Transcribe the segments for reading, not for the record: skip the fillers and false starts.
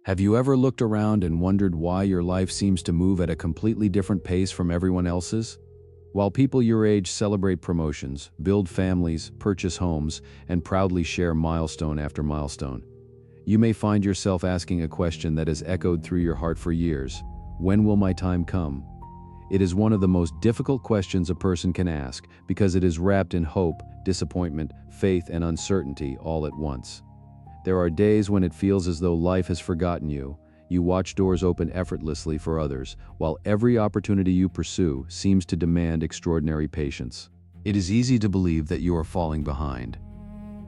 Have you ever looked around and wondered why your life seems to move at a completely different pace from everyone else's? While people your age celebrate promotions, build families, purchase homes, and proudly share milestone after milestone, you may find yourself asking a question that has echoed through your heart for years. When will my time come? It is one of the most difficult questions a person can ask because it is wrapped in hope, disappointment, faith, and uncertainty all at once. There are days when it feels as though life has forgotten you. You watch doors open effortlessly for others, while every opportunity you pursue seems to demand extraordinary patience. It is easy to believe that you are falling behind.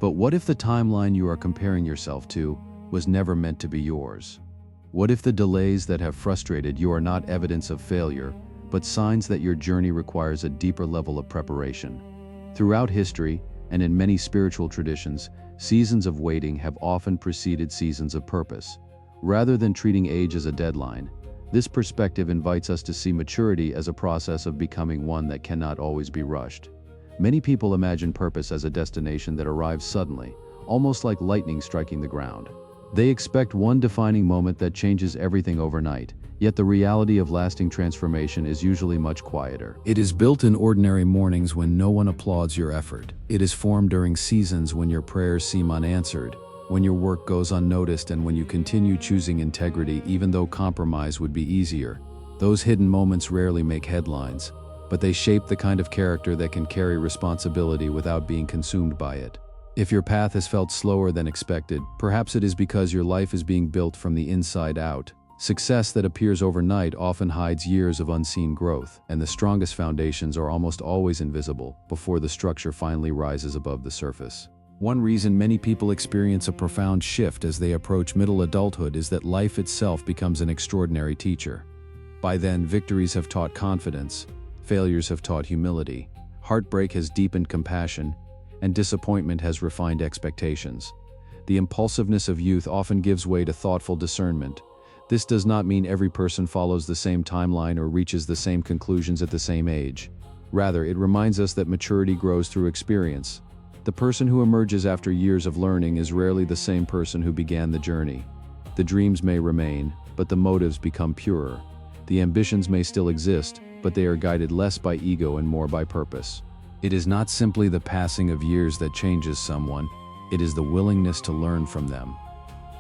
But what if the timeline you are comparing yourself to was never meant to be yours? What if the delays that have frustrated you are not evidence of failure, but signs that your journey requires a deeper level of preparation? Throughout history, and in many spiritual traditions, seasons of waiting have often preceded seasons of purpose. Rather than treating age as a deadline, this perspective invites us to see maturity as a process of becoming one that cannot always be rushed. Many people imagine purpose as a destination that arrives suddenly, almost like lightning striking the ground. They expect one defining moment that changes everything overnight, yet the reality of lasting transformation is usually much quieter. It is built in ordinary mornings when no one applauds your effort. It is formed during seasons when your prayers seem unanswered, when your work goes unnoticed, and when you continue choosing integrity even though compromise would be easier. Those hidden moments rarely make headlines, but they shape the kind of character that can carry responsibility without being consumed by it. If your path has felt slower than expected, perhaps it is because your life is being built from the inside out. Success that appears overnight often hides years of unseen growth, and the strongest foundations are almost always invisible before the structure finally rises above the surface. One reason many people experience a profound shift as they approach middle adulthood is that life itself becomes an extraordinary teacher. By then, victories have taught confidence, failures have taught humility, heartbreak has deepened compassion, and disappointment has refined expectations. The impulsiveness of youth often gives way to thoughtful discernment. This does not mean every person follows the same timeline or reaches the same conclusions at the same age. Rather, it reminds us that maturity grows through experience. The person who emerges after years of learning is rarely the same person who began the journey. The dreams may remain, but the motives become purer. The ambitions may still exist, but they are guided less by ego and more by purpose. It is not simply the passing of years that changes someone, it is the willingness to learn from them.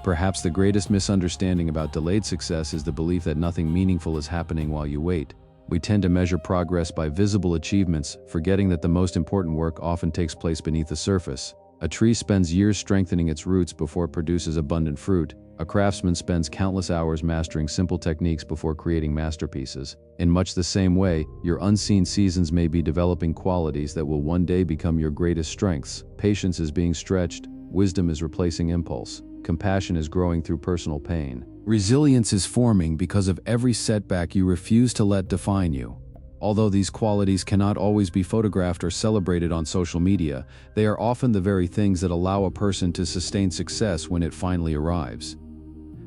Perhaps the greatest misunderstanding about delayed success is the belief that nothing meaningful is happening while you wait. We tend to measure progress by visible achievements, forgetting that the most important work often takes place beneath the surface. A tree spends years strengthening its roots before it produces abundant fruit. A craftsman spends countless hours mastering simple techniques before creating masterpieces. In much the same way, your unseen seasons may be developing qualities that will one day become your greatest strengths. Patience is being stretched, wisdom is replacing impulse, compassion is growing through personal pain. Resilience is forming because of every setback you refuse to let define you. Although these qualities cannot always be photographed or celebrated on social media, they are often the very things that allow a person to sustain success when it finally arrives.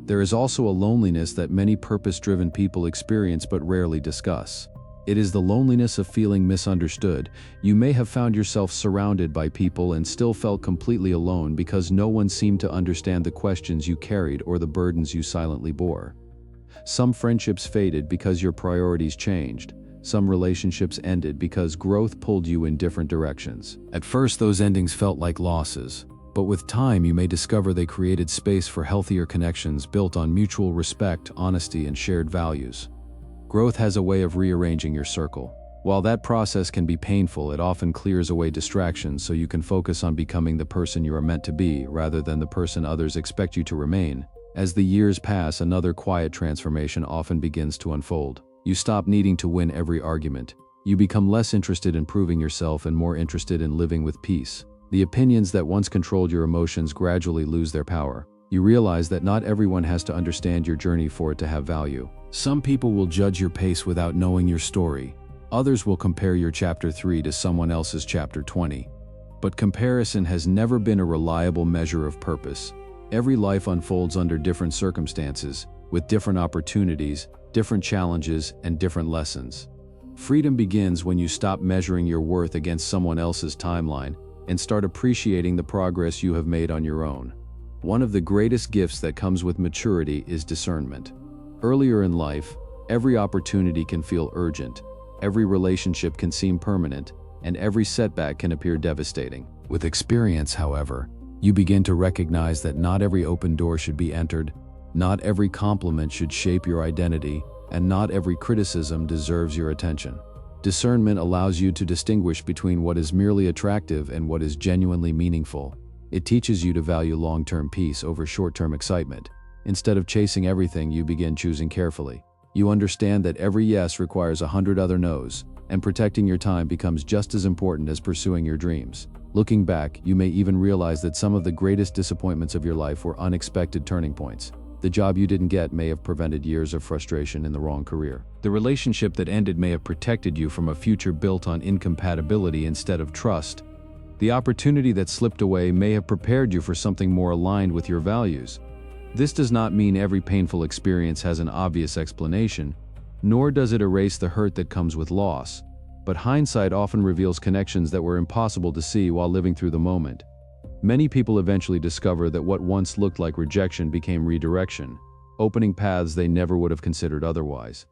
There is also a loneliness that many purpose-driven people experience but rarely discuss. It is the loneliness of feeling misunderstood. You may have found yourself surrounded by people and still felt completely alone because no one seemed to understand the questions you carried or the burdens you silently bore. Some friendships faded because your priorities changed. Some relationships ended because growth pulled you in different directions. At first, those endings felt like losses, but with time you may discover they created space for healthier connections built on mutual respect, honesty, and shared values. Growth has a way of rearranging your circle. While that process can be painful, it often clears away distractions so you can focus on becoming the person you are meant to be rather than the person others expect you to remain. As the years pass, another quiet transformation often begins to unfold. You stop needing to win every argument. You become less interested in proving yourself and more interested in living with peace. The opinions that once controlled your emotions gradually lose their power. You realize that not everyone has to understand your journey for it to have value. Some people will judge your pace without knowing your story. Others will compare your chapter 3 to someone else's chapter 20. But comparison has never been a reliable measure of purpose. Every life unfolds under different circumstances, with different opportunities, different challenges, and different lessons. Freedom begins when you stop measuring your worth against someone else's timeline and start appreciating the progress you have made on your own. One of the greatest gifts that comes with maturity is discernment. Earlier in life, every opportunity can feel urgent, every relationship can seem permanent, and every setback can appear devastating. With experience, however, you begin to recognize that not every open door should be entered, not every compliment should shape your identity, and not every criticism deserves your attention. Discernment allows you to distinguish between what is merely attractive and what is genuinely meaningful. It teaches you to value long-term peace over short-term excitement. Instead of chasing everything, you begin choosing carefully. You understand that every yes requires 100 other no's, and protecting your time becomes just as important as pursuing your dreams. Looking back, you may even realize that some of the greatest disappointments of your life were unexpected turning points. The job you didn't get may have prevented years of frustration in the wrong career. The relationship that ended may have protected you from a future built on incompatibility instead of trust. The opportunity that slipped away may have prepared you for something more aligned with your values. This does not mean every painful experience has an obvious explanation, nor does it erase the hurt that comes with loss. But hindsight often reveals connections that were impossible to see while living through the moment. Many people eventually discover that what once looked like rejection became redirection, opening paths they never would have considered otherwise.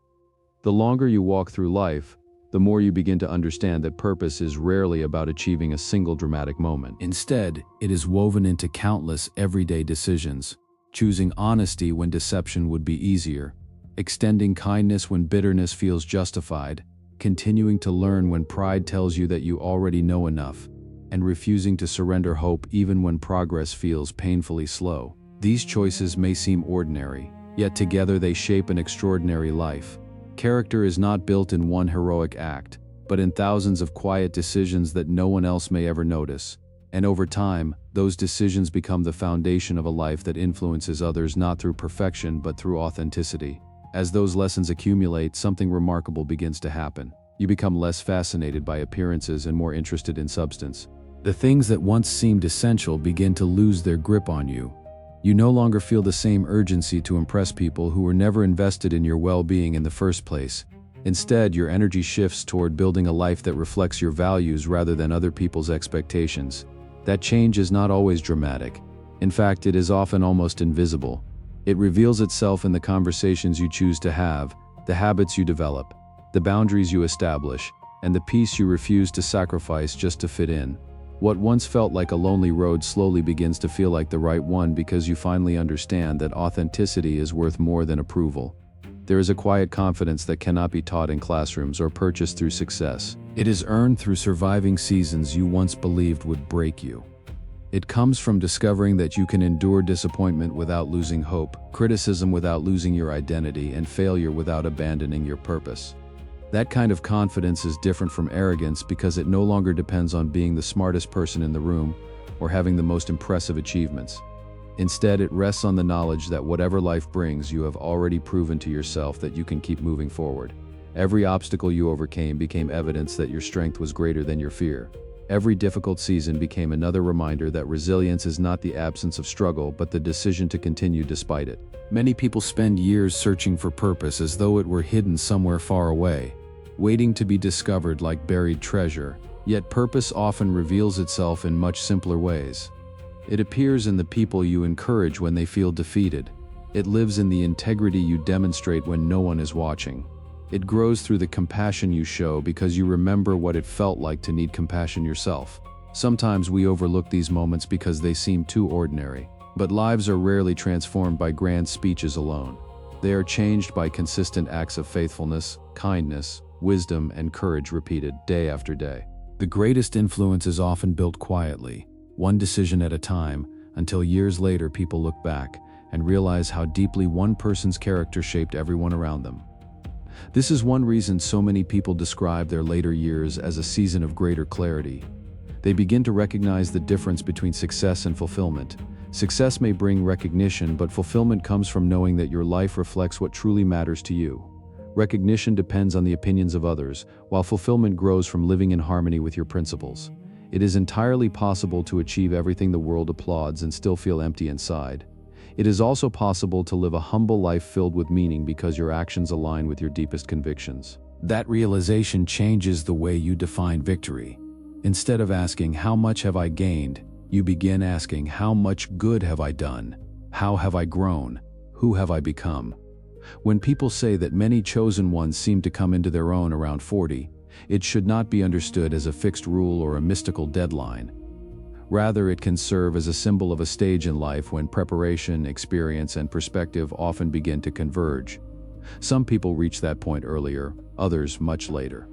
The longer you walk through life, the more you begin to understand that purpose is rarely about achieving a single dramatic moment. Instead, it is woven into countless everyday decisions, choosing honesty when deception would be easier, extending kindness when bitterness feels justified, continuing to learn when pride tells you that you already know enough, and refusing to surrender hope even when progress feels painfully slow. These choices may seem ordinary, yet together they shape an extraordinary life. Character is not built in one heroic act, but in thousands of quiet decisions that no one else may ever notice. And over time, those decisions become the foundation of a life that influences others not through perfection but through authenticity. As those lessons accumulate, something remarkable begins to happen. You become less fascinated by appearances and more interested in substance. The things that once seemed essential begin to lose their grip on you. You no longer feel the same urgency to impress people who were never invested in your well-being in the first place. Instead, your energy shifts toward building a life that reflects your values rather than other people's expectations. That change is not always dramatic. In fact, it is often almost invisible. It reveals itself in the conversations you choose to have, the habits you develop, the boundaries you establish, and the peace you refuse to sacrifice just to fit in. What once felt like a lonely road slowly begins to feel like the right one because you finally understand that authenticity is worth more than approval. There is a quiet confidence that cannot be taught in classrooms or purchased through success. It is earned through surviving seasons you once believed would break you. It comes from discovering that you can endure disappointment without losing hope, criticism without losing your identity, and failure without abandoning your purpose. That kind of confidence is different from arrogance because it no longer depends on being the smartest person in the room or having the most impressive achievements. Instead, it rests on the knowledge that whatever life brings, you have already proven to yourself that you can keep moving forward. Every obstacle you overcame became evidence that your strength was greater than your fear. Every difficult season became another reminder that resilience is not the absence of struggle, but the decision to continue despite it. Many people spend years searching for purpose as though it were hidden somewhere far away, waiting to be discovered like buried treasure. Yet purpose often reveals itself in much simpler ways. It appears in the people you encourage when they feel defeated. It lives in the integrity you demonstrate when no one is watching. It grows through the compassion you show because you remember what it felt like to need compassion yourself. Sometimes we overlook these moments because they seem too ordinary. But lives are rarely transformed by grand speeches alone. They are changed by consistent acts of faithfulness, kindness, wisdom, and courage repeated day after day. The greatest influence is often built quietly, one decision at a time, until years later people look back and realize how deeply one person's character shaped everyone around them. This is one reason so many people describe their later years as a season of greater clarity. They begin to recognize the difference between success and fulfillment. Success may bring recognition, but fulfillment comes from knowing that your life reflects what truly matters to you. Recognition depends on the opinions of others, while fulfillment grows from living in harmony with your principles. It is entirely possible to achieve everything the world applauds and still feel empty inside. It is also possible to live a humble life filled with meaning because your actions align with your deepest convictions. That realization changes the way you define victory. Instead of asking, "How much have I gained?" You begin asking, how much good have I done? How have I grown? Who have I become? When people say that many chosen ones seem to come into their own around 40, it should not be understood as a fixed rule or a mystical deadline. Rather, it can serve as a symbol of a stage in life when preparation, experience, and perspective often begin to converge. Some people reach that point earlier, others much later.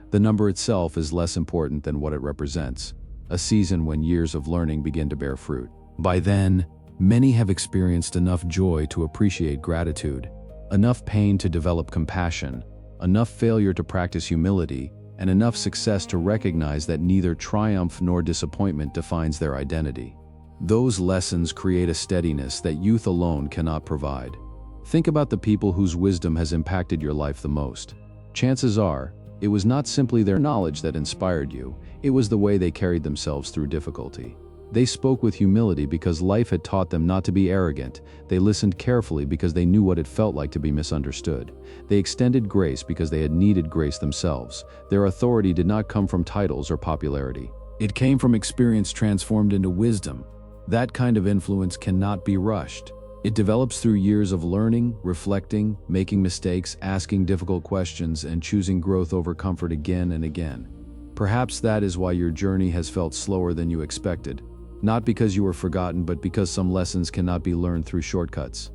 The number itself is less important than what it represents, a season when years of learning begin to bear fruit. By then, many have experienced enough joy to appreciate gratitude, enough pain to develop compassion, enough failure to practice humility, and enough success to recognize that neither triumph nor disappointment defines their identity. Those lessons create a steadiness that youth alone cannot provide. Think about the people whose wisdom has impacted your life the most. Chances are, it was not simply their knowledge that inspired you, it was the way they carried themselves through difficulty. They spoke with humility because life had taught them not to be arrogant. They listened carefully because they knew what it felt like to be misunderstood. They extended grace because they had needed grace themselves. Their authority did not come from titles or popularity. It came from experience transformed into wisdom. That kind of influence cannot be rushed. It develops through years of learning, reflecting, making mistakes, asking difficult questions, and choosing growth over comfort again and again. Perhaps that is why your journey has felt slower than you expected. Not because you were forgotten, but because some lessons cannot be learned through shortcuts.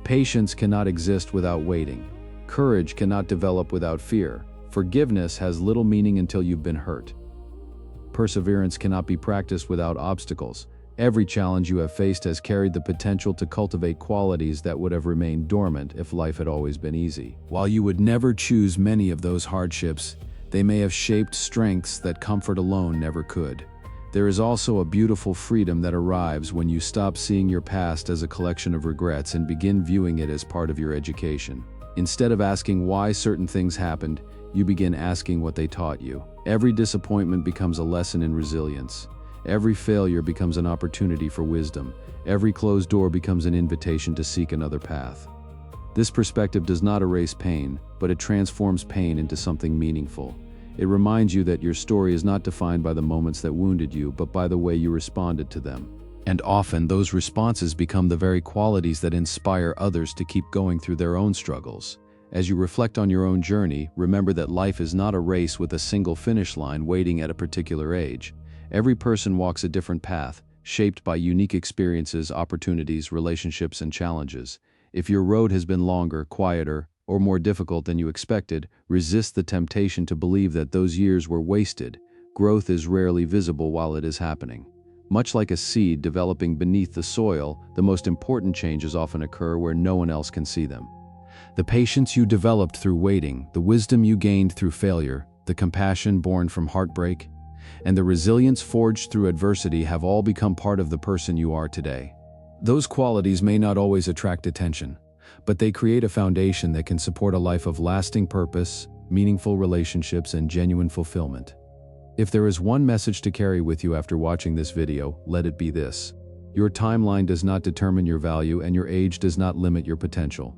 Patience cannot exist without waiting. Courage cannot develop without fear. Forgiveness has little meaning until you've been hurt. Perseverance cannot be practiced without obstacles. Every challenge you have faced has carried the potential to cultivate qualities that would have remained dormant if life had always been easy. While you would never choose many of those hardships, they may have shaped strengths that comfort alone never could. There is also a beautiful freedom that arrives when you stop seeing your past as a collection of regrets and begin viewing it as part of your education. Instead of asking why certain things happened, you begin asking what they taught you. Every disappointment becomes a lesson in resilience. Every failure becomes an opportunity for wisdom. Every closed door becomes an invitation to seek another path. This perspective does not erase pain, but it transforms pain into something meaningful. It reminds you that your story is not defined by the moments that wounded you, but by the way you responded to them. And often, those responses become the very qualities that inspire others to keep going through their own struggles. As you reflect on your own journey, remember that life is not a race with a single finish line waiting at a particular age. Every person walks a different path, shaped by unique experiences, opportunities, relationships, and challenges. If your road has been longer, quieter, or more difficult than you expected, resist the temptation to believe that those years were wasted. Growth is rarely visible while it is happening. Much like a seed developing beneath the soil, the most important changes often occur where no one else can see them. The patience you developed through waiting, the wisdom you gained through failure, the compassion born from heartbreak, and the resilience forged through adversity have all become part of the person you are today. Those qualities may not always attract attention, but they create a foundation that can support a life of lasting purpose, meaningful relationships, and genuine fulfillment. If there is one message to carry with you after watching this video, let it be this: your timeline does not determine your value, and your age does not limit your potential.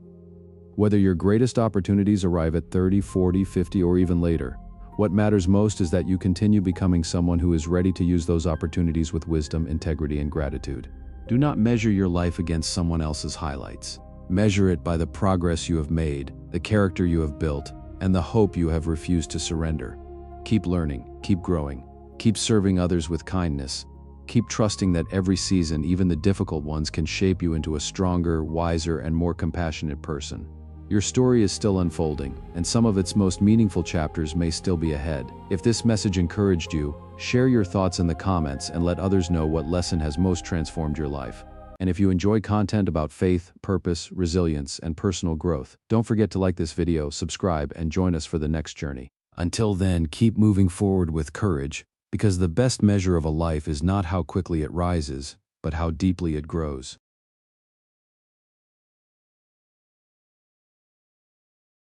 Whether your greatest opportunities arrive at 30, 40, 50, or even later, what matters most is that you continue becoming someone who is ready to use those opportunities with wisdom, integrity, and gratitude. Do not measure your life against someone else's highlights. Measure it by the progress you have made, the character you have built, and the hope you have refused to surrender. Keep learning, keep growing, keep serving others with kindness. Keep trusting that every season, even the difficult ones, can shape you into a stronger, wiser, and more compassionate person. Your story is still unfolding, and some of its most meaningful chapters may still be ahead. If this message encouraged you, share your thoughts in the comments and let others know what lesson has most transformed your life. And if you enjoy content about faith, purpose, resilience, and personal growth, don't forget to like this video, subscribe, and join us for the next journey. Until then, keep moving forward with courage, because the best measure of a life is not how quickly it rises, but how deeply it grows.